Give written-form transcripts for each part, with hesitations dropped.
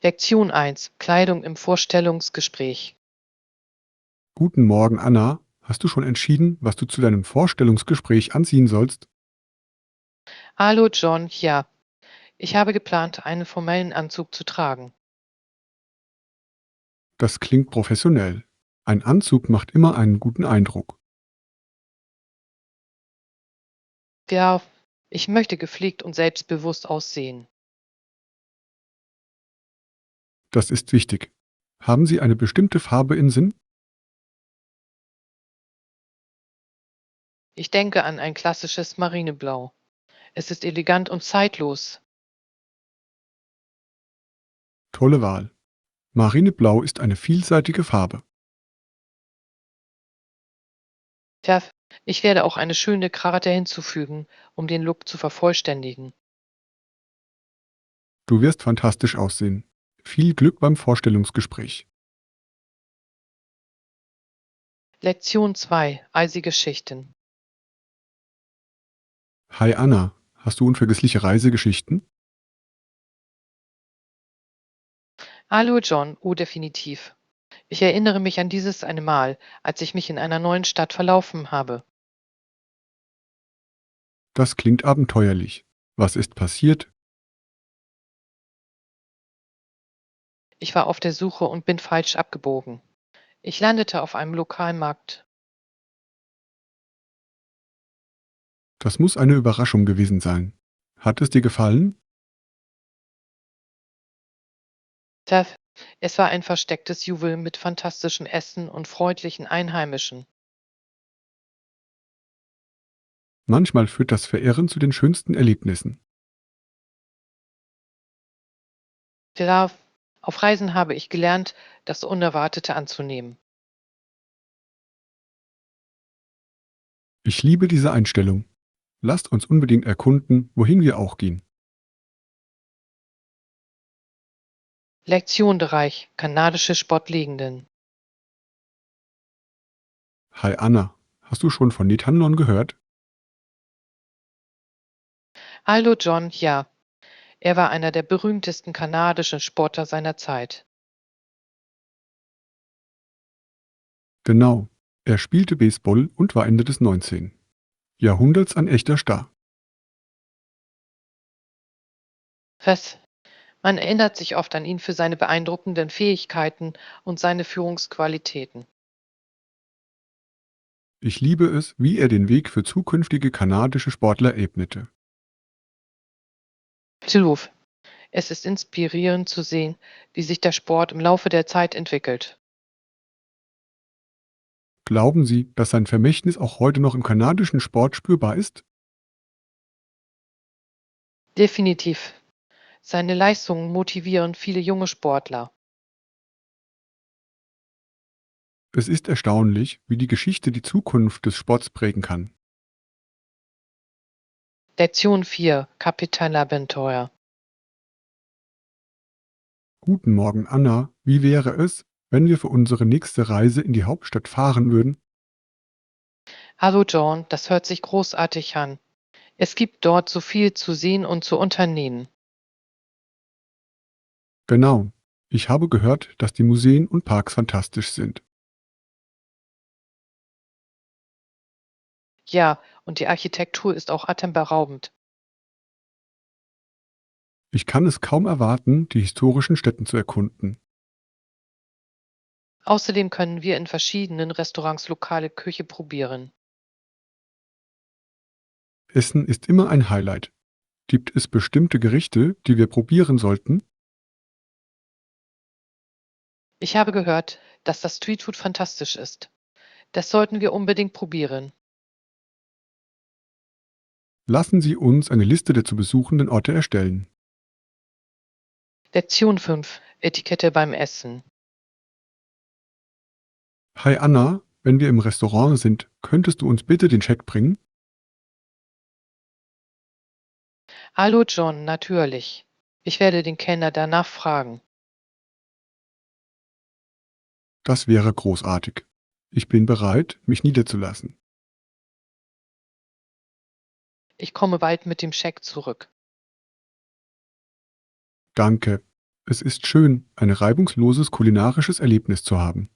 Lektion 1: Kleidung im Vorstellungsgespräch. Guten Morgen, Anna. Hast du schon entschieden, was du zu deinem Vorstellungsgespräch anziehen sollst? Hallo John, ja, ich habe geplant, einen formellen Anzug zu tragen. Das klingt professionell. Ein Anzug macht immer einen guten Eindruck. Ja, ich möchte gepflegt und selbstbewusst aussehen. Das ist wichtig. Haben Sie eine bestimmte Farbe im Sinn? Ich denke an ein klassisches Marineblau. Es ist elegant und zeitlos. Tolle Wahl. Marineblau ist eine vielseitige Farbe. Tja, ich werde auch eine schöne Krawatte hinzufügen, um den Look zu vervollständigen. Du wirst fantastisch aussehen. Viel Glück beim Vorstellungsgespräch. Lektion 2: Eisige Schichten. Hi Anna, hast du unvergessliche Reisegeschichten? Hallo John, oh definitiv. Ich erinnere mich an dieses eine Mal, als ich mich in einer neuen Stadt verlaufen habe. Das klingt abenteuerlich. Was ist passiert? Ich war auf der Suche und bin falsch abgebogen. Ich landete auf einem Lokalmarkt. Das muss eine Überraschung gewesen sein. Hat es dir gefallen? Da Es war ein verstecktes Juwel mit fantastischem Essen und freundlichen Einheimischen. Manchmal führt das Verirren zu den schönsten Erlebnissen. Da Auf Reisen habe ich gelernt, das Unerwartete anzunehmen. Ich liebe diese Einstellung. Lasst uns unbedingt erkunden, wohin wir auch gehen. Lektion 3: Kanadische Sportlegenden. Hi Anna, hast du schon von Netanlon gehört? Hallo John, ja, er war einer der berühmtesten kanadischen Sportler seiner Zeit. Genau. Er spielte Baseball und war Ende des 19. Jahrhunderts ein echter Star. Was? Man erinnert sich oft an ihn für seine beeindruckenden Fähigkeiten und seine Führungsqualitäten. Ich liebe es, wie er den Weg für zukünftige kanadische Sportler ebnete. Absolut. Es ist inspirierend zu sehen, wie sich der Sport im Laufe der Zeit entwickelt. Glauben Sie, dass sein Vermächtnis auch heute noch im kanadischen Sport spürbar ist? Definitiv. Seine Leistungen motivieren viele junge Sportler. Es ist erstaunlich, wie die Geschichte die Zukunft des Sports prägen kann. Lektion 4: Kapitänabenteuer. Guten Morgen, Anna. Wie wäre es, wenn wir für unsere nächste Reise in die Hauptstadt fahren würden? Hallo John, das hört sich großartig an. Es gibt dort so viel zu sehen und zu unternehmen. Genau. Ich habe gehört, dass die Museen und Parks fantastisch sind. Ja, und die Architektur ist auch atemberaubend. Ich kann es kaum erwarten, die historischen Stätten zu erkunden. Außerdem können wir in verschiedenen Restaurants lokale Küche probieren. Essen ist immer ein Highlight. Gibt es bestimmte Gerichte, die wir probieren sollten? Ich habe gehört, dass das Streetfood fantastisch ist. Das sollten wir unbedingt probieren. Lassen Sie uns eine Liste der zu besuchenden Orte erstellen. Lektion 5: Etikette beim Essen. Hi Anna, wenn wir im Restaurant sind, könntest du uns bitte den Scheck bringen? Hallo John, natürlich. Ich werde den Kellner danach fragen. Das wäre großartig. Ich bin bereit, mich niederzulassen. Ich komme bald mit dem Scheck zurück. Danke. Es ist schön, ein reibungsloses kulinarisches Erlebnis zu haben.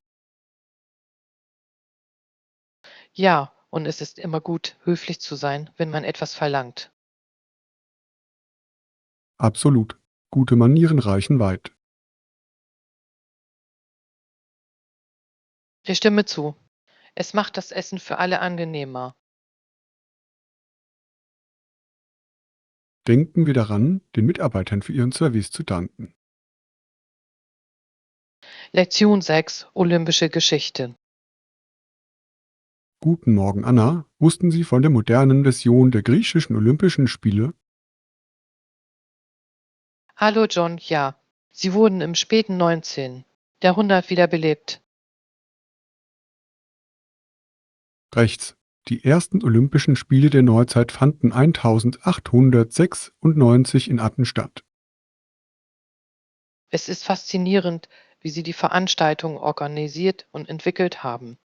Ja, und es ist immer gut, höflich zu sein, wenn man etwas verlangt. Absolut. Gute Manieren reichen weit. Ich stimme zu. Es macht das Essen für alle angenehmer. Denken wir daran, den Mitarbeitern für ihren Service zu danken. Lektion 6: Olympische Geschichte. Guten Morgen, Anna. Wussten Sie von der modernen Version der griechischen Olympischen Spiele? Hallo John, ja. Sie wurden im späten 19. Jahrhundert wiederbelebt. Rechts. Die ersten Olympischen Spiele der Neuzeit fanden 1896 in Athen statt. Es ist faszinierend, wie sie die Veranstaltung organisiert und entwickelt haben.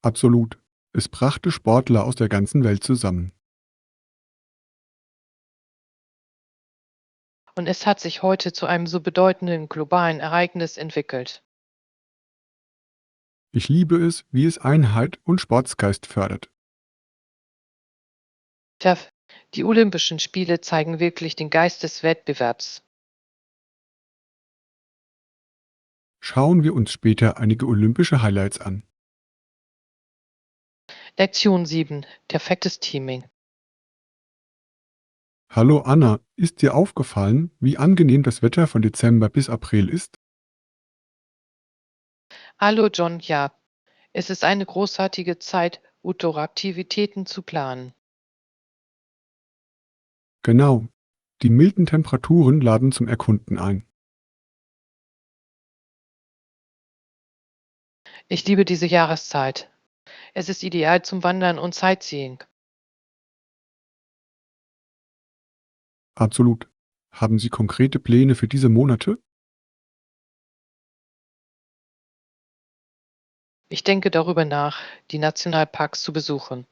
Absolut. Es brachte Sportler aus der ganzen Welt zusammen. Und es hat sich heute zu einem so bedeutenden globalen Ereignis entwickelt. Ich liebe es, wie es Einheit und Sportsgeist fördert. Tja, die Olympischen Spiele zeigen wirklich den Geist des Wettbewerbs. Schauen wir uns später einige olympische Highlights an. Lektion 7: Perfektes Teaming. Hallo Anna, ist dir aufgefallen, wie angenehm das Wetter von Dezember bis April ist? Hallo John, ja. Es ist eine großartige Zeit, Outdoor-Aktivitäten zu planen. Genau. Die milden Temperaturen laden zum Erkunden ein. Ich liebe diese Jahreszeit. Es ist ideal zum Wandern und Sightseeing. Absolut. Haben Sie konkrete Pläne für diese Monate? Ich denke darüber nach, die Nationalparks zu besuchen.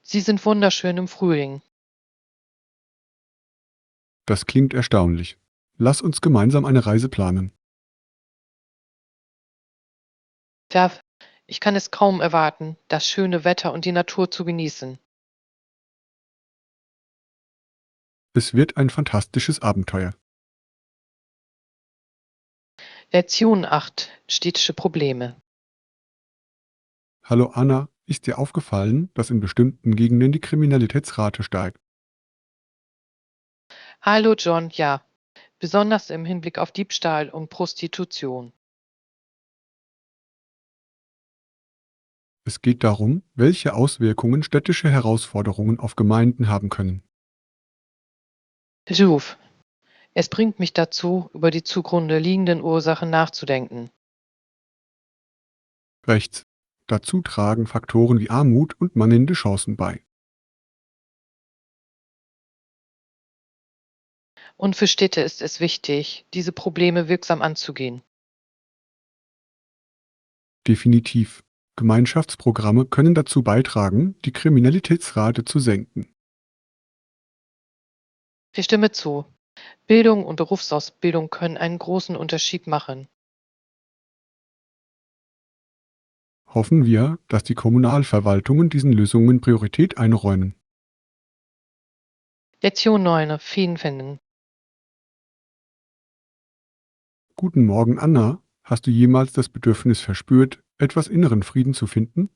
Sie sind wunderschön im Frühling. Das klingt erstaunlich. Lass uns gemeinsam eine Reise planen. Ja, ich kann es kaum erwarten, das schöne Wetter und die Natur zu genießen. Es wird ein fantastisches Abenteuer. Lektion 8: Städtische Probleme. Hallo Anna, ist dir aufgefallen, dass in bestimmten Gegenden die Kriminalitätsrate steigt? Hallo John, ja, besonders im Hinblick auf Diebstahl und Prostitution. Es geht darum, welche Auswirkungen städtische Herausforderungen auf Gemeinden haben können. Ruf. Es bringt mich dazu, über die zugrunde liegenden Ursachen nachzudenken. Rechts. Dazu tragen Faktoren wie Armut und mangelnde Chancen bei. Und für Städte ist es wichtig, diese Probleme wirksam anzugehen. Definitiv. Gemeinschaftsprogramme können dazu beitragen, die Kriminalitätsrate zu senken. Ich stimme zu. Bildung und Berufsausbildung können einen großen Unterschied machen. Hoffen wir, dass die Kommunalverwaltungen diesen Lösungen Priorität einräumen. Lektion 9: Fäden finden. Guten Morgen, Anna. Hast du jemals das Bedürfnis verspürt, etwas inneren Frieden zu finden?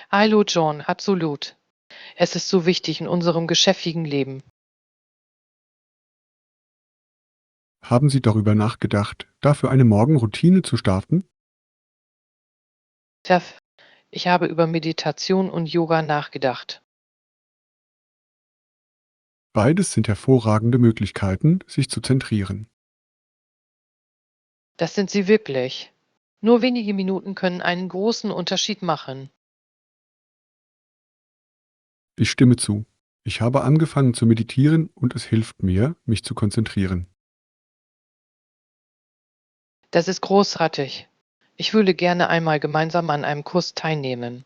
Hallo John, absolut. Es ist so wichtig in unserem geschäftigen Leben. Haben Sie darüber nachgedacht, dafür eine Morgenroutine zu starten? Tja, ich habe über Meditation und Yoga nachgedacht. Beides sind hervorragende Möglichkeiten, sich zu zentrieren. Das sind sie wirklich. Nur wenige Minuten können einen großen Unterschied machen. Ich stimme zu. Ich habe angefangen zu meditieren und es hilft mir, mich zu konzentrieren. Das ist großartig. Ich würde gerne einmal gemeinsam an einem Kurs teilnehmen.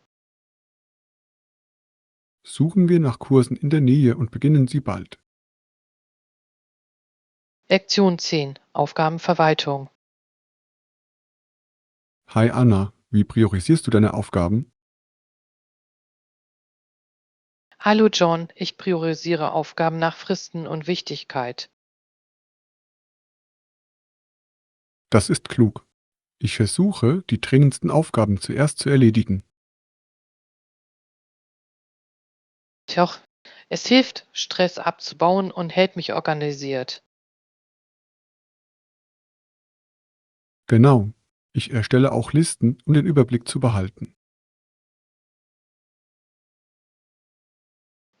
Suchen wir nach Kursen in der Nähe und beginnen sie bald. Lektion 10. Aufgabenverwaltung. Hi Anna, wie priorisierst du deine Aufgaben? Hallo John, ich priorisiere Aufgaben nach Fristen und Wichtigkeit. Das ist klug. Ich versuche, die dringendsten Aufgaben zuerst zu erledigen. Tja, es hilft, Stress abzubauen und hält mich organisiert. Genau. Ich erstelle auch Listen, um den Überblick zu behalten.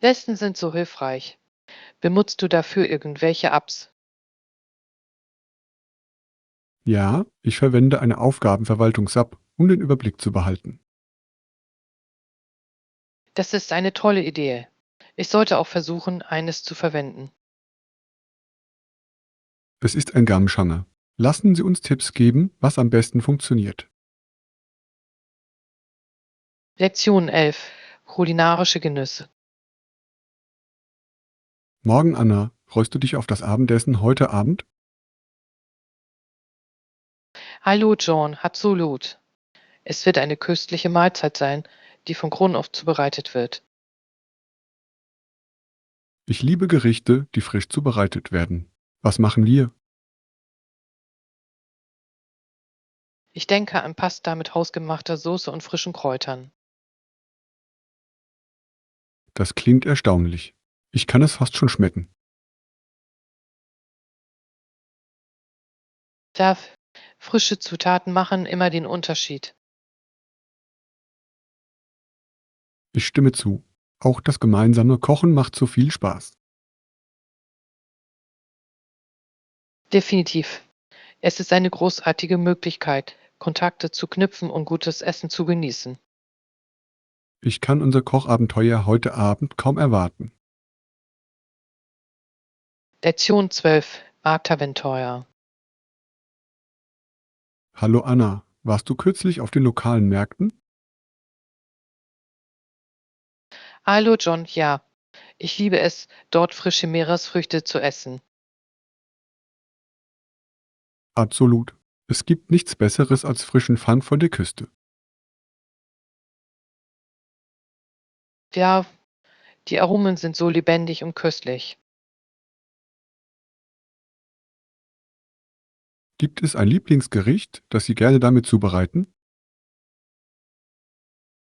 Listen sind so hilfreich. Benutzt du dafür irgendwelche Apps? Ja, ich verwende eine Aufgabenverwaltungs-App, um den Überblick zu behalten. Das ist eine tolle Idee. Ich sollte auch versuchen, eines zu verwenden. Es ist ein Gamschanger. Lassen Sie uns Tipps geben, was am besten funktioniert. Lektion 11. Kulinarische Genüsse. Morgen, Anna, freust du dich auf das Abendessen heute Abend? Hallo John, absolut. Es wird eine köstliche Mahlzeit sein, die von Grund auf zubereitet wird. Ich liebe Gerichte, die frisch zubereitet werden. Was machen wir? Ich denke an Pasta mit hausgemachter Soße und frischen Kräutern. Das klingt erstaunlich. Ich kann es fast schon schmecken. Darf frische Zutaten machen immer den Unterschied. Ich stimme zu. Auch das gemeinsame Kochen macht so viel Spaß. Definitiv. Es ist eine großartige Möglichkeit, Kontakte zu knüpfen und gutes Essen zu genießen. Ich kann unser Kochabenteuer heute Abend kaum erwarten. Lektion 12. Marktabenteuer. Hallo Anna, warst du kürzlich auf den lokalen Märkten? Hallo John, ja. Ich liebe es, dort frische Meeresfrüchte zu essen. Absolut. Es gibt nichts Besseres als frischen Fang von der Küste. Ja, die Aromen sind so lebendig und köstlich. Gibt es ein Lieblingsgericht, das Sie gerne damit zubereiten?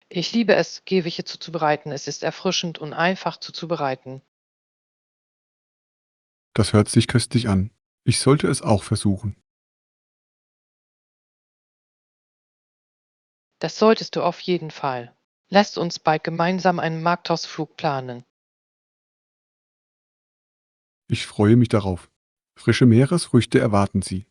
Ich liebe es, Gewiche zuzubereiten. Es ist erfrischend und einfach zuzubereiten. Das hört sich köstlich an. Ich sollte es auch versuchen. Das solltest du auf jeden Fall. Lasst uns bald gemeinsam einen Marktausflug planen. Ich freue mich darauf. Frische Meeresfrüchte erwarten Sie.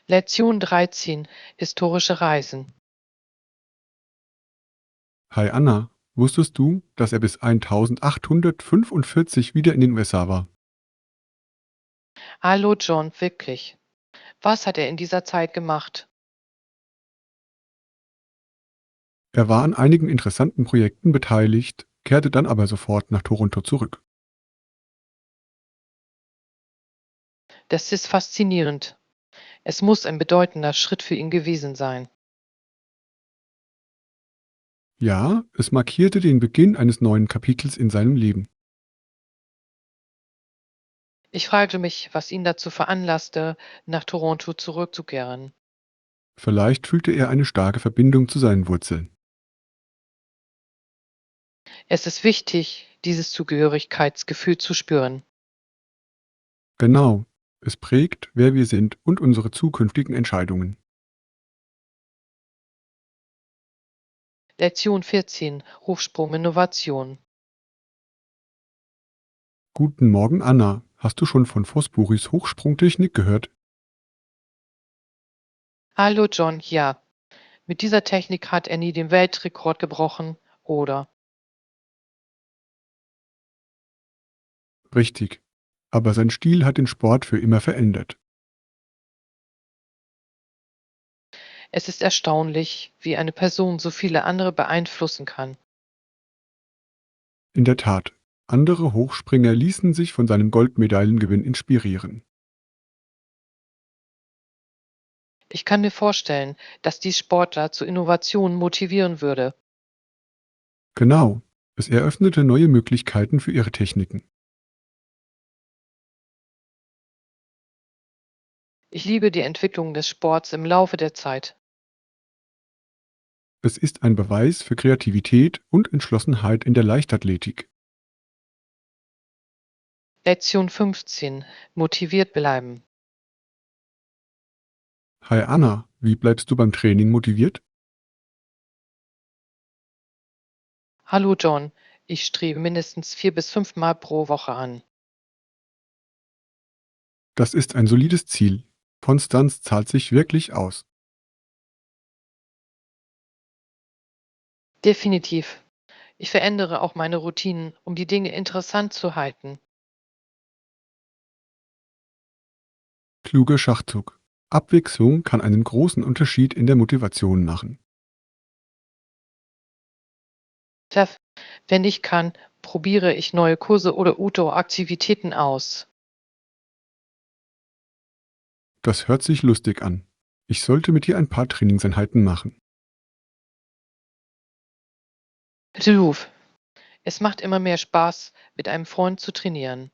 Lektion 13. Historische Reisen. Hi Anna, wusstest du, dass er bis 1845 wieder in den USA war? Hallo John, wirklich. Was hat er in dieser Zeit gemacht? Er war an einigen interessanten Projekten beteiligt, kehrte dann aber sofort nach Toronto zurück. Das ist faszinierend. Es muss ein bedeutender Schritt für ihn gewesen sein. Ja, es markierte den Beginn eines neuen Kapitels in seinem Leben. Ich fragte mich, was ihn dazu veranlasste, nach Toronto zurückzukehren. Vielleicht fühlte er eine starke Verbindung zu seinen Wurzeln. Es ist wichtig, dieses Zugehörigkeitsgefühl zu spüren. Genau, es prägt, wer wir sind und unsere zukünftigen Entscheidungen. Lektion 14. Hochsprung Innovation. Guten Morgen, Anna. Hast du schon von Fosburis Hochsprungtechnik gehört? Hallo John, ja. Mit dieser Technik hat er nie den Weltrekord gebrochen, oder? Richtig. Aber sein Stil hat den Sport für immer verändert. Es ist erstaunlich, wie eine Person so viele andere beeinflussen kann. In der Tat. Andere Hochspringer ließen sich von seinem Goldmedaillengewinn inspirieren. Ich kann mir vorstellen, dass dies Sportler zu Innovationen motivieren würde. Genau, es eröffnete neue Möglichkeiten für ihre Techniken. Ich liebe die Entwicklung des Sports im Laufe der Zeit. Es ist ein Beweis für Kreativität und Entschlossenheit in der Leichtathletik. Lektion 15. Motiviert bleiben. Hi Anna, wie bleibst du beim Training motiviert? Hallo John, ich strebe mindestens 4 bis 5 Mal pro Woche an. Das ist ein solides Ziel. Konstanz zahlt sich wirklich aus. Definitiv. Ich verändere auch meine Routinen, um die Dinge interessant zu halten. Kluger Schachzug. Abwechslung kann einen großen Unterschied in der Motivation machen. Tja, wenn ich kann, probiere ich neue Kurse oder Outdoor-Aktivitäten aus. Das hört sich lustig an. Ich sollte mit dir ein paar Trainingseinheiten machen. Ruf. Es macht immer mehr Spaß, mit einem Freund zu trainieren.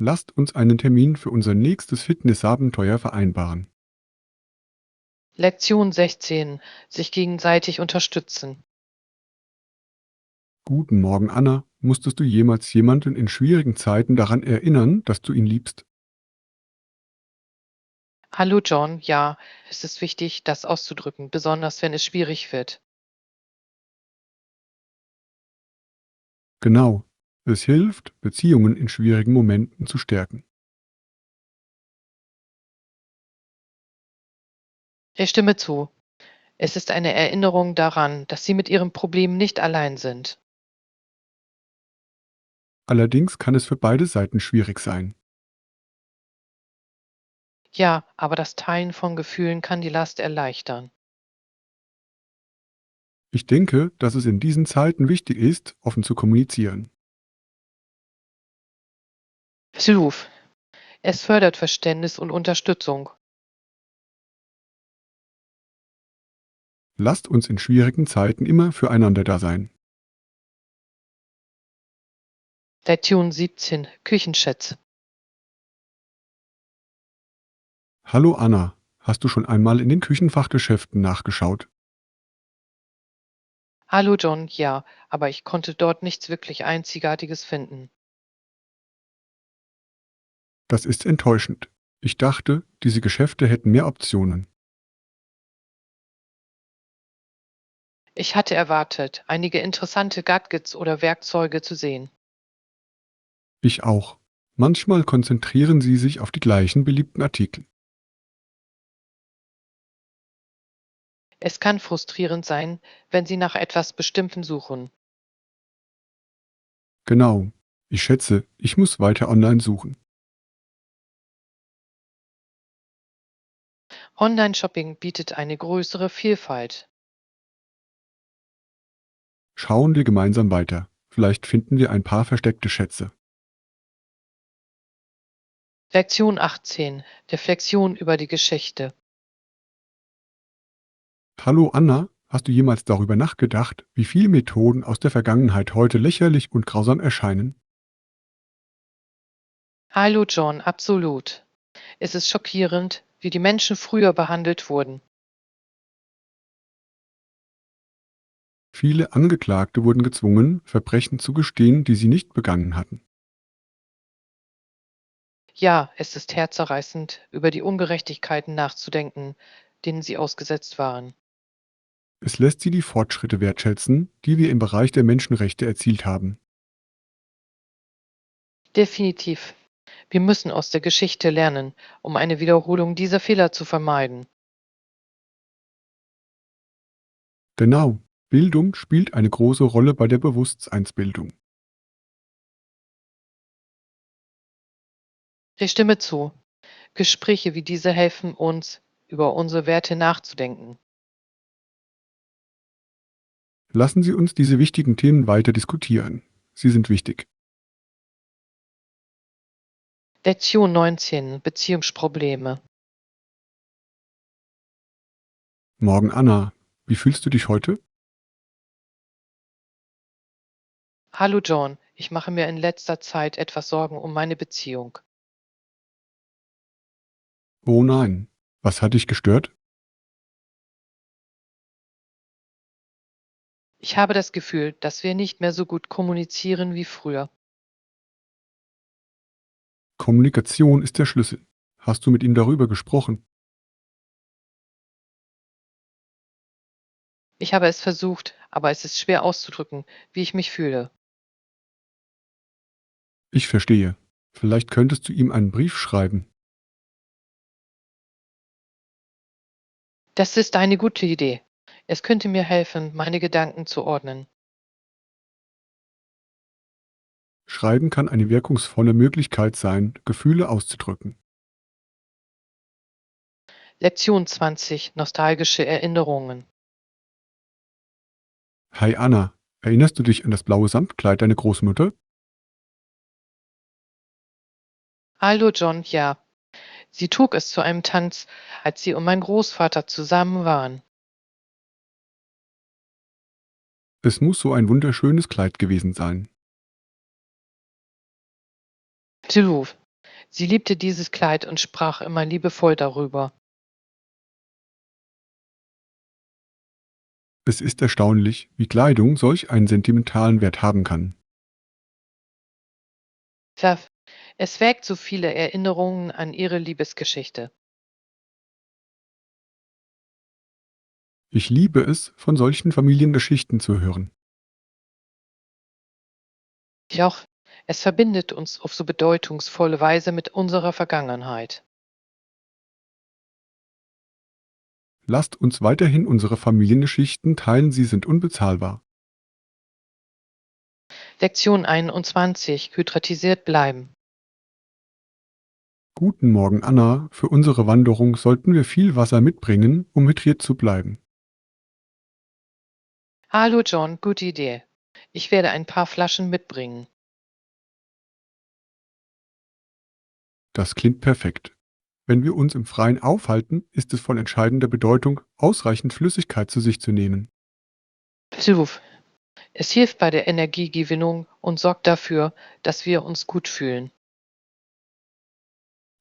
Lasst uns einen Termin für unser nächstes Fitnessabenteuer vereinbaren. Lektion 16. Sich gegenseitig unterstützen. Guten Morgen, Anna. Musstest du jemals jemanden in schwierigen Zeiten daran erinnern, dass du ihn liebst? Hallo John, ja, es ist wichtig, das auszudrücken, besonders wenn es schwierig wird. Genau. Es hilft, Beziehungen in schwierigen Momenten zu stärken. Ich stimme zu. Es ist eine Erinnerung daran, dass Sie mit Ihrem Problem nicht allein sind. Allerdings kann es für beide Seiten schwierig sein. Ja, aber das Teilen von Gefühlen kann die Last erleichtern. Ich denke, dass es in diesen Zeiten wichtig ist, offen zu kommunizieren. Ruf. Es fördert Verständnis und Unterstützung. Lasst uns in schwierigen Zeiten immer füreinander da sein. Lektion 17. Küchenschätze. Hallo Anna, hast du schon einmal in den Küchenfachgeschäften nachgeschaut? Hallo John, ja, aber ich konnte dort nichts wirklich Einzigartiges finden. Das ist enttäuschend. Ich dachte, diese Geschäfte hätten mehr Optionen. Ich hatte erwartet, einige interessante Gadgets oder Werkzeuge zu sehen. Ich auch. Manchmal konzentrieren sie sich auf die gleichen beliebten Artikel. Es kann frustrierend sein, wenn Sie nach etwas Bestimmtem suchen. Genau. Ich schätze, ich muss weiter online suchen. Online-Shopping bietet eine größere Vielfalt. Schauen wir gemeinsam weiter. Vielleicht finden wir ein paar versteckte Schätze. Lektion 18. Reflexion über die Geschichte. Hallo Anna, hast du jemals darüber nachgedacht, wie viele Methoden aus der Vergangenheit heute lächerlich und grausam erscheinen? Hallo John, absolut. Es ist schockierend, wie die Menschen früher behandelt wurden. Viele Angeklagte wurden gezwungen, Verbrechen zu gestehen, die sie nicht begangen hatten. Ja, es ist herzzerreißend, über die Ungerechtigkeiten nachzudenken, denen sie ausgesetzt waren. Es lässt sie die Fortschritte wertschätzen, die wir im Bereich der Menschenrechte erzielt haben. Definitiv. Wir müssen aus der Geschichte lernen, um eine Wiederholung dieser Fehler zu vermeiden. Genau, Bildung spielt eine große Rolle bei der Bewusstseinsbildung. Ich stimme zu. Gespräche wie diese helfen uns, über unsere Werte nachzudenken. Lassen Sie uns diese wichtigen Themen weiter diskutieren. Sie sind wichtig. Lektion 19: Beziehungsprobleme. Morgen Anna, wie fühlst du dich heute? Hallo John, ich mache mir in letzter Zeit etwas Sorgen um meine Beziehung. Oh nein. Was hat dich gestört? Ich habe das Gefühl, dass wir nicht mehr so gut kommunizieren wie früher. Kommunikation ist der Schlüssel. Hast du mit ihm darüber gesprochen? Ich habe es versucht, aber es ist schwer auszudrücken, wie ich mich fühle. Ich verstehe. Vielleicht könntest du ihm einen Brief schreiben. Das ist eine gute Idee. Es könnte mir helfen, meine Gedanken zu ordnen. Schreiben kann eine wirkungsvolle Möglichkeit sein, Gefühle auszudrücken. Lektion 20: Nostalgische Erinnerungen. Hi Anna, erinnerst du dich an das blaue Samtkleid deiner Großmutter? Hallo John, ja. Sie trug es zu einem Tanz, als sie und mein Großvater zusammen waren. Es muss so ein wunderschönes Kleid gewesen sein. Absolut. Sie liebte dieses Kleid und sprach immer liebevoll darüber. Es ist erstaunlich, wie Kleidung solch einen sentimentalen Wert haben kann. Tja, es weckt so viele Erinnerungen an ihre Liebesgeschichte. Ich liebe es, von solchen Familiengeschichten zu hören. Doch es verbindet uns auf so bedeutungsvolle Weise mit unserer Vergangenheit. Lasst uns weiterhin unsere Familiengeschichten teilen, sie sind unbezahlbar. Lektion 21: Hydratisiert bleiben. Guten Morgen Anna, für unsere Wanderung sollten wir viel Wasser mitbringen, um hydriert zu bleiben. Hallo John, gute Idee. Ich werde ein paar Flaschen mitbringen. Das klingt perfekt. Wenn wir uns im Freien aufhalten, ist es von entscheidender Bedeutung, ausreichend Flüssigkeit zu sich zu nehmen. Absolut. Es hilft bei der Energiegewinnung und sorgt dafür, dass wir uns gut fühlen.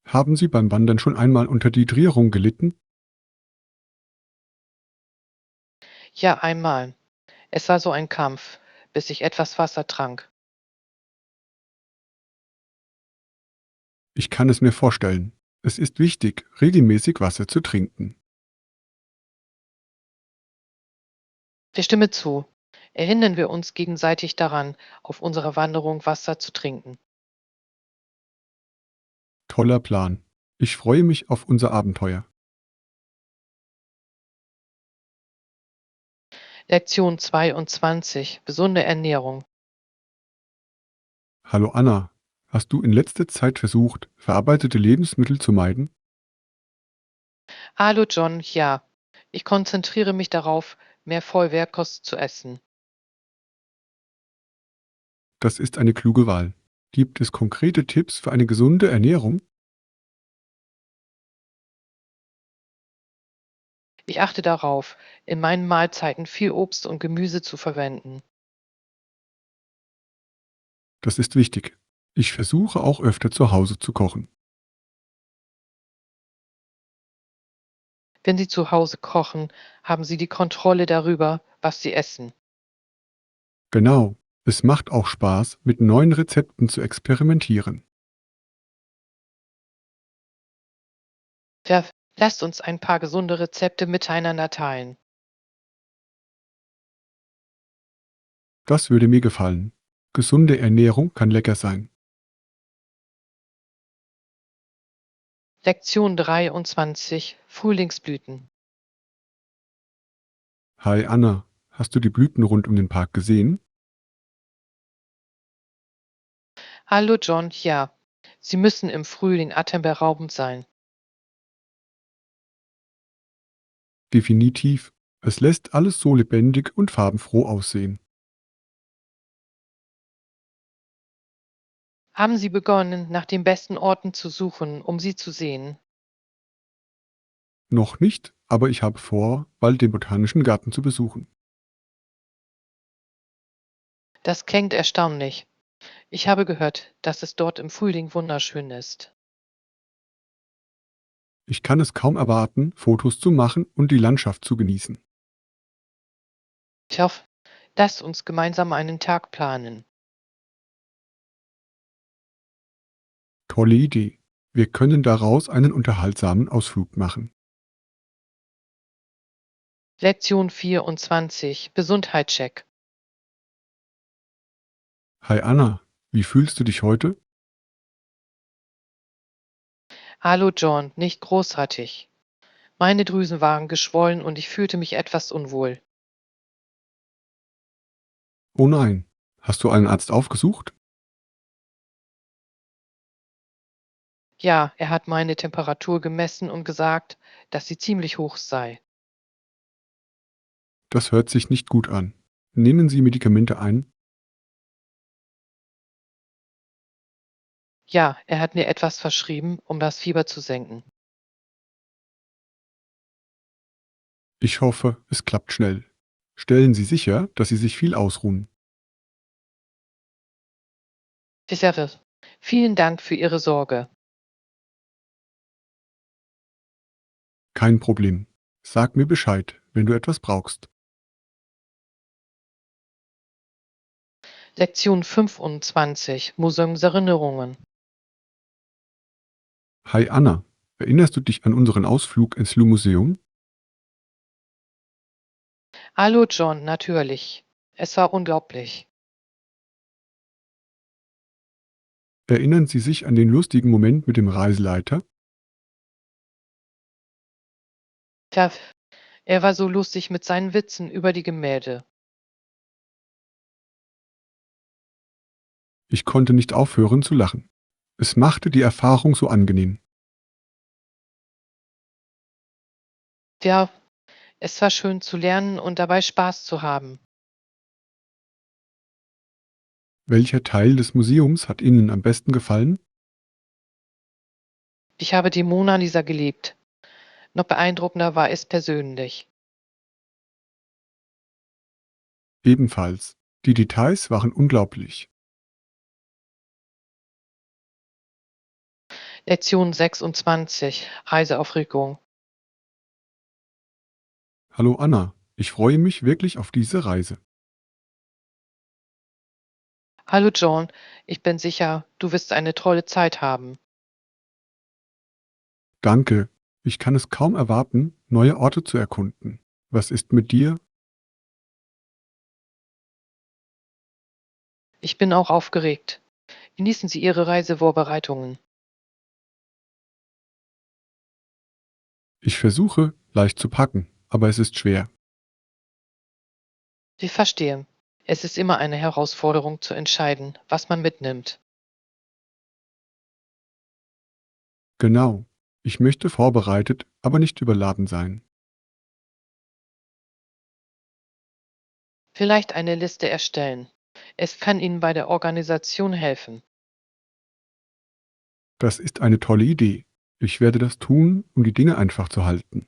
Haben Sie beim Wandern schon einmal unter Dehydrierung gelitten? Ja, einmal. Es war so ein Kampf, bis ich etwas Wasser trank. Ich kann es mir vorstellen. Es ist wichtig, regelmäßig Wasser zu trinken. Ich stimme zu. Erinnern wir uns gegenseitig daran, auf unserer Wanderung Wasser zu trinken. Toller Plan. Ich freue mich auf unser Abenteuer. Lektion 22: Gesunde Ernährung. Hallo Anna, hast du in letzter Zeit versucht, verarbeitete Lebensmittel zu meiden? Hallo John, ja. Ich konzentriere mich darauf, mehr Vollwertkost zu essen. Das ist eine kluge Wahl. Gibt es konkrete Tipps für eine gesunde Ernährung? Ich achte darauf, in meinen Mahlzeiten viel Obst und Gemüse zu verwenden. Das ist wichtig. Ich versuche auch öfter zu Hause zu kochen. Wenn Sie zu Hause kochen, haben Sie die Kontrolle darüber, was Sie essen. Genau. Es macht auch Spaß, mit neuen Rezepten zu experimentieren. Ja, lasst uns ein paar gesunde Rezepte miteinander teilen. Das würde mir gefallen. Gesunde Ernährung kann lecker sein. Lektion 23: Frühlingsblüten. Hi Anna, hast du die Blüten rund um den Park gesehen? Hallo John, ja. Sie müssen im Frühling atemberaubend sein. Definitiv. Es lässt alles so lebendig und farbenfroh aussehen. Haben Sie begonnen, nach den besten Orten zu suchen, um sie zu sehen? Noch nicht, aber ich habe vor, bald den Botanischen Garten zu besuchen. Das klingt erstaunlich. Ich habe gehört, dass es dort im Frühling wunderschön ist. Ich kann es kaum erwarten, Fotos zu machen und die Landschaft zu genießen. Ich hoffe, lasst uns gemeinsam einen Tag planen. Tolle Idee. Wir können daraus einen unterhaltsamen Ausflug machen. Lektion 24. Gesundheitscheck. Hi Anna, wie fühlst du dich heute? Hallo John, nicht großartig. Meine Drüsen waren geschwollen und ich fühlte mich etwas unwohl. Oh nein, hast du einen Arzt aufgesucht? Ja, er hat meine Temperatur gemessen und gesagt, dass sie ziemlich hoch sei. Das hört sich nicht gut an. Nehmen Sie Medikamente ein? Ja, er hat mir etwas verschrieben, um das Fieber zu senken. Ich hoffe, es klappt schnell. Stellen Sie sicher, dass Sie sich viel ausruhen. Sicher, vielen Dank für Ihre Sorge. Kein Problem. Sag mir Bescheid, wenn du etwas brauchst. Lektion 25. Museumserinnerungen. Hi Anna, erinnerst du dich an unseren Ausflug ins Lu-Museum? Hallo John, natürlich. Es war unglaublich. Erinnern Sie sich an den lustigen Moment mit dem Reiseleiter? Tja, er war so lustig mit seinen Witzen über die Gemälde. Ich konnte nicht aufhören zu lachen. Es machte die Erfahrung so angenehm. Ja, es war schön zu lernen und dabei Spaß zu haben. Welcher Teil des Museums hat Ihnen am besten gefallen? Ich habe die Mona Lisa geliebt. Noch beeindruckender war es persönlich. Ebenfalls. Die Details waren unglaublich. Lektion 26. Reiseaufregung. Hallo Anna, ich freue mich wirklich auf diese Reise. Hallo John, ich bin sicher, du wirst eine tolle Zeit haben. Danke. Ich kann es kaum erwarten, neue Orte zu erkunden. Was ist mit dir? Ich bin auch aufgeregt. Genießen Sie Ihre Reisevorbereitungen. Ich versuche, leicht zu packen, aber es ist schwer. Sie verstehen. Es ist immer eine Herausforderung zu entscheiden, was man mitnimmt. Genau. Ich möchte vorbereitet, aber nicht überladen sein. Vielleicht eine Liste erstellen. Es kann Ihnen bei der Organisation helfen. Das ist eine tolle Idee. Ich werde das tun, um die Dinge einfach zu halten.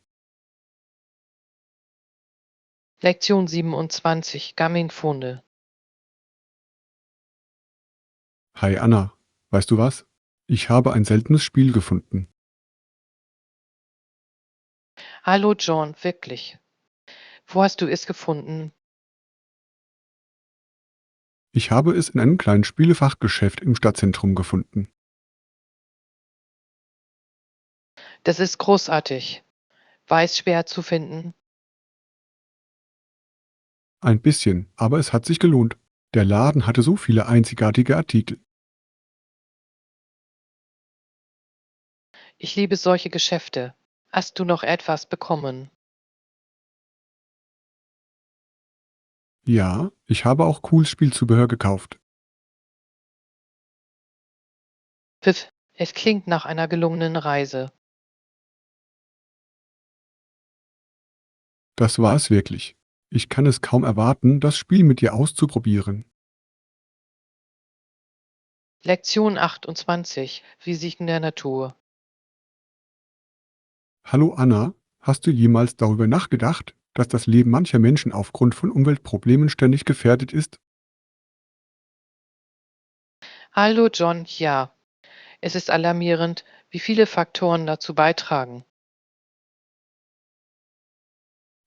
Lektion 27. Gaming-Funde. Hi Anna, weißt du was? Ich habe ein seltenes Spiel gefunden. Hallo John, wirklich. Wo hast du es gefunden? Ich habe es in einem kleinen Spielefachgeschäft im Stadtzentrum gefunden. Das ist großartig. War es schwer zu finden? Ein bisschen, aber es hat sich gelohnt. Der Laden hatte so viele einzigartige Artikel. Ich liebe solche Geschäfte. Hast du noch etwas bekommen? Ja, ich habe auch cooles Spielzubehör gekauft. Pfiff, es klingt nach einer gelungenen Reise. Das war es wirklich. Ich kann es kaum erwarten, das Spiel mit dir auszuprobieren. Lektion 28. Risiken der Natur. Hallo Anna, hast du jemals darüber nachgedacht, dass das Leben mancher Menschen aufgrund von Umweltproblemen ständig gefährdet ist? Hallo John, ja, es ist alarmierend, wie viele Faktoren dazu beitragen.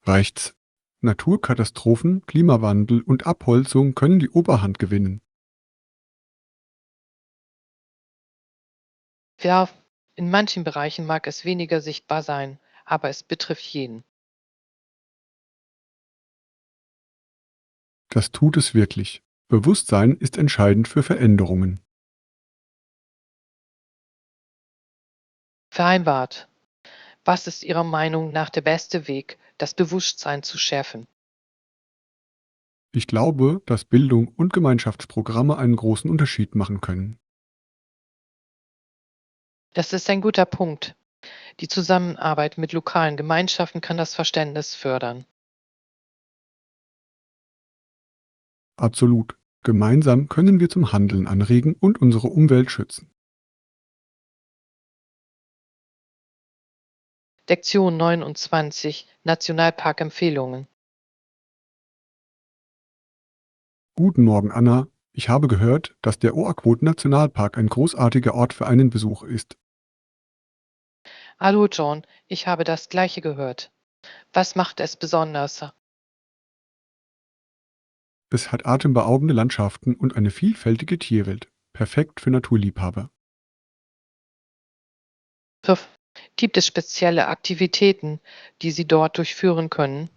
Reicht's? Naturkatastrophen, Klimawandel und Abholzung können die Oberhand gewinnen. Ja, in manchen Bereichen mag es weniger sichtbar sein, aber es betrifft jeden. Das tut es wirklich. Bewusstsein ist entscheidend für Veränderungen. Vereinbart. Was ist Ihrer Meinung nach der beste Weg, das Bewusstsein zu schärfen? Ich glaube, dass Bildung und Gemeinschaftsprogramme einen großen Unterschied machen können. Das ist ein guter Punkt. Die Zusammenarbeit mit lokalen Gemeinschaften kann das Verständnis fördern. Absolut. Gemeinsam können wir zum Handeln anregen und unsere Umwelt schützen. Lektion 29. Nationalparkempfehlungen. Guten Morgen, Anna. Ich habe gehört, dass der Oakwood-Nationalpark ein großartiger Ort für einen Besuch ist. Hallo John, ich habe das Gleiche gehört. Was macht es besonders? Es hat atemberaubende Landschaften und eine vielfältige Tierwelt. Perfekt für Naturliebhaber. Puff. Gibt es spezielle Aktivitäten, die Sie dort durchführen können?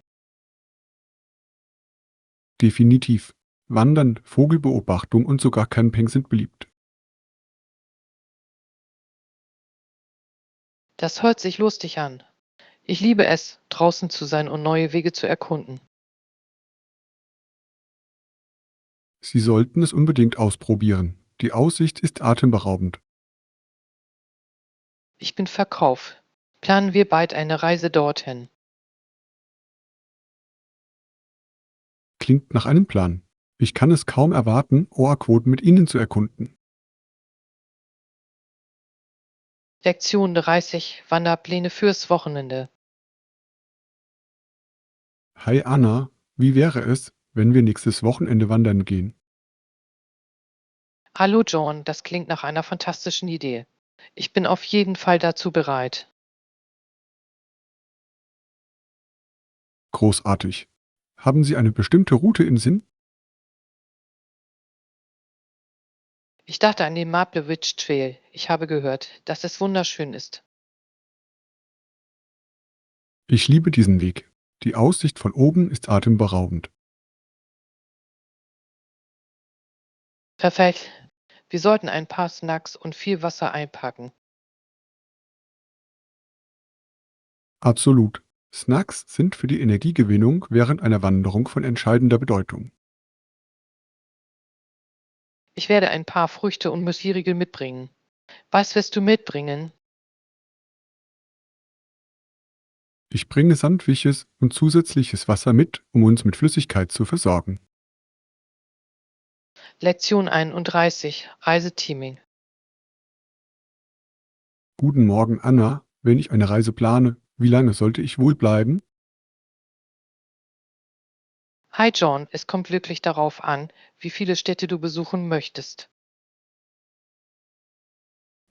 Definitiv. Wandern, Vogelbeobachtung und sogar Camping sind beliebt. Das hört sich lustig an. Ich liebe es, draußen zu sein und neue Wege zu erkunden. Sie sollten es unbedingt ausprobieren. Die Aussicht ist atemberaubend. Ich bin verkauft. Planen wir bald eine Reise dorthin. Klingt nach einem Plan. Ich kann es kaum erwarten, Oakwood mit Ihnen zu erkunden. Lektion 30. Wanderpläne fürs Wochenende. Hi Anna, wie wäre es, wenn wir nächstes Wochenende wandern gehen? Hallo John, das klingt nach einer fantastischen Idee. Ich bin auf jeden Fall dazu bereit. Großartig. Haben Sie eine bestimmte Route im Sinn? Ich dachte an den Maple Ridge Trail. Ich habe gehört, dass es wunderschön ist. Ich liebe diesen Weg. Die Aussicht von oben ist atemberaubend. Perfekt. Wir sollten ein paar Snacks und viel Wasser einpacken. Absolut. Snacks sind für die Energiegewinnung während einer Wanderung von entscheidender Bedeutung. Ich werde ein paar Früchte und Müsliriegel mitbringen. Was wirst du mitbringen? Ich bringe sandwiches und zusätzliches Wasser mit, um uns mit Flüssigkeit zu versorgen. Lektion 31. Reiseteaming. Guten Morgen, Anna. Wenn ich eine Reise plane, wie lange sollte ich wohl bleiben? Hi John, es kommt wirklich darauf an, wie viele Städte du besuchen möchtest.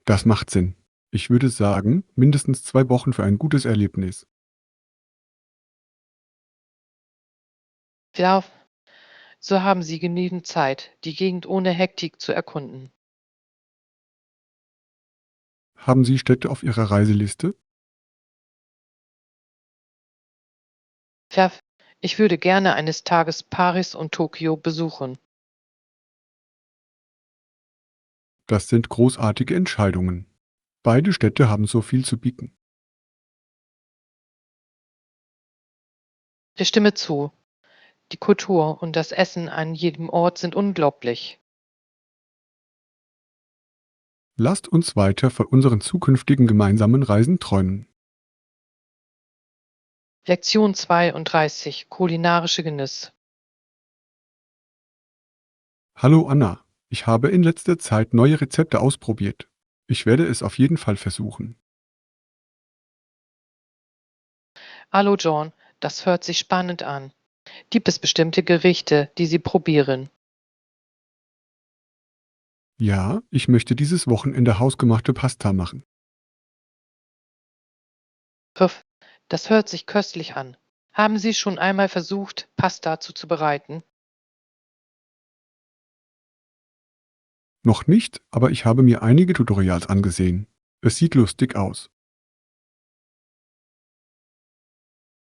Das macht Sinn. Ich würde sagen, mindestens 2 Wochen für ein gutes Erlebnis. Ja, so haben Sie genügend Zeit, die Gegend ohne Hektik zu erkunden. Haben Sie Städte auf Ihrer Reiseliste? Ja, ich würde gerne eines Tages Paris und Tokio besuchen. Das sind großartige Entscheidungen. Beide Städte haben so viel zu bieten. Ich stimme zu. Die Kultur und das Essen an jedem Ort sind unglaublich. Lasst uns weiter von unseren zukünftigen gemeinsamen Reisen träumen. Lektion 32: Kulinarische Genuss. Hallo Anna, ich habe in letzter Zeit neue Rezepte ausprobiert. Ich werde es auf jeden Fall versuchen. Hallo John, das hört sich spannend an. Gibt es bestimmte Gerichte, die Sie probieren? Ja, ich möchte dieses Wochenende hausgemachte Pasta machen. Pfiff, das hört sich köstlich an. Haben Sie schon einmal versucht, Pasta zuzubereiten? Noch nicht, aber ich habe mir einige Tutorials angesehen. Es sieht lustig aus.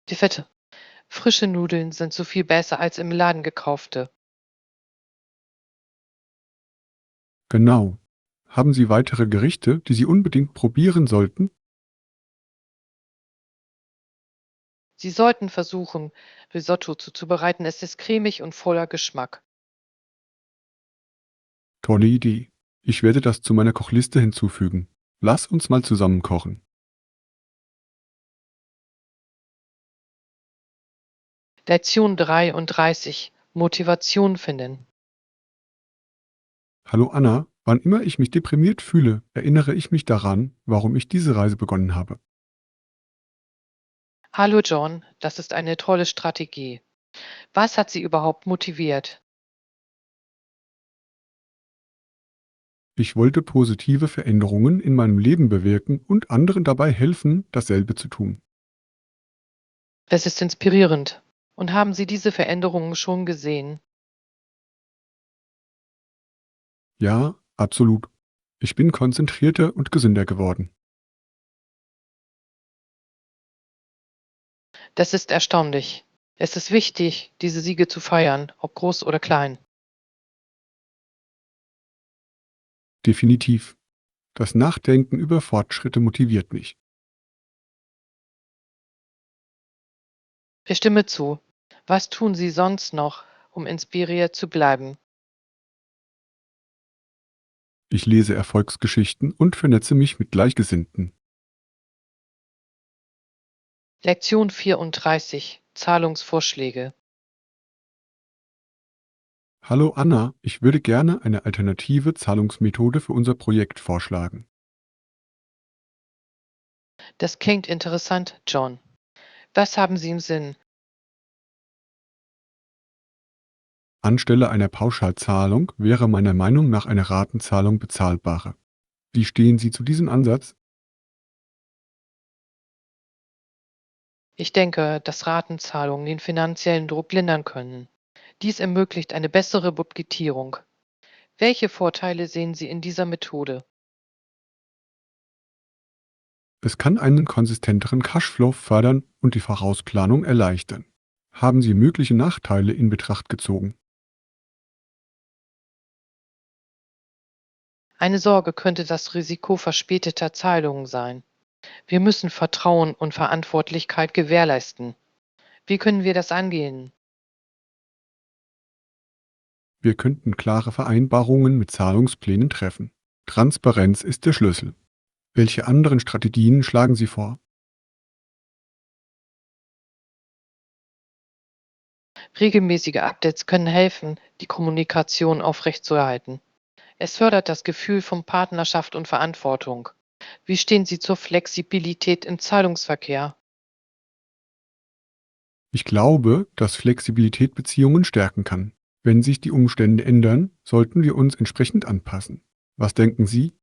Die Fette. Frische Nudeln sind so viel besser als im Laden gekaufte. Genau. Haben Sie weitere Gerichte, die Sie unbedingt probieren sollten? Sie sollten versuchen, Risotto zuzubereiten. Es ist cremig und voller Geschmack. Tolle Idee. Ich werde das zu meiner Kochliste hinzufügen. Lass uns mal zusammen kochen. Lektion 33: Motivation finden. Hallo Anna, wann immer ich mich deprimiert fühle, erinnere ich mich daran, warum ich diese Reise begonnen habe. Hallo John, das ist eine tolle Strategie. Was hat Sie überhaupt motiviert? Ich wollte positive Veränderungen in meinem Leben bewirken und anderen dabei helfen, dasselbe zu tun. Das ist inspirierend. Und haben Sie diese Veränderungen schon gesehen? Ja, absolut. Ich bin konzentrierter und gesünder geworden. Das ist erstaunlich. Es ist wichtig, diese Siege zu feiern, ob groß oder klein. Definitiv. Das Nachdenken über Fortschritte motiviert mich. Ich stimme zu. Was tun Sie sonst noch, um inspiriert zu bleiben? Ich lese Erfolgsgeschichten und vernetze mich mit Gleichgesinnten. Lektion 34: Zahlungsvorschläge. Hallo Anna, ich würde gerne eine alternative Zahlungsmethode für unser Projekt vorschlagen. Das klingt interessant, John. Was haben Sie im Sinn? Anstelle einer Pauschalzahlung wäre meiner Meinung nach eine Ratenzahlung bezahlbarer. Wie stehen Sie zu diesem Ansatz? Ich denke, dass Ratenzahlungen den finanziellen Druck lindern können. Dies ermöglicht eine bessere Budgetierung. Welche Vorteile sehen Sie in dieser Methode? Es kann einen konsistenteren Cashflow fördern und die Vorausplanung erleichtern. Haben Sie mögliche Nachteile in Betracht gezogen? Eine Sorge könnte das Risiko verspäteter Zahlungen sein. Wir müssen Vertrauen und Verantwortlichkeit gewährleisten. Wie können wir das angehen? Wir könnten klare Vereinbarungen mit Zahlungsplänen treffen. Transparenz ist der Schlüssel. Welche anderen Strategien schlagen Sie vor? Regelmäßige Updates können helfen, die Kommunikation aufrechtzuerhalten. Es fördert das Gefühl von Partnerschaft und Verantwortung. Wie stehen Sie zur Flexibilität im Zahlungsverkehr? Ich glaube, dass Flexibilität Beziehungen stärken kann. Wenn sich die Umstände ändern, sollten wir uns entsprechend anpassen. Was denken Sie?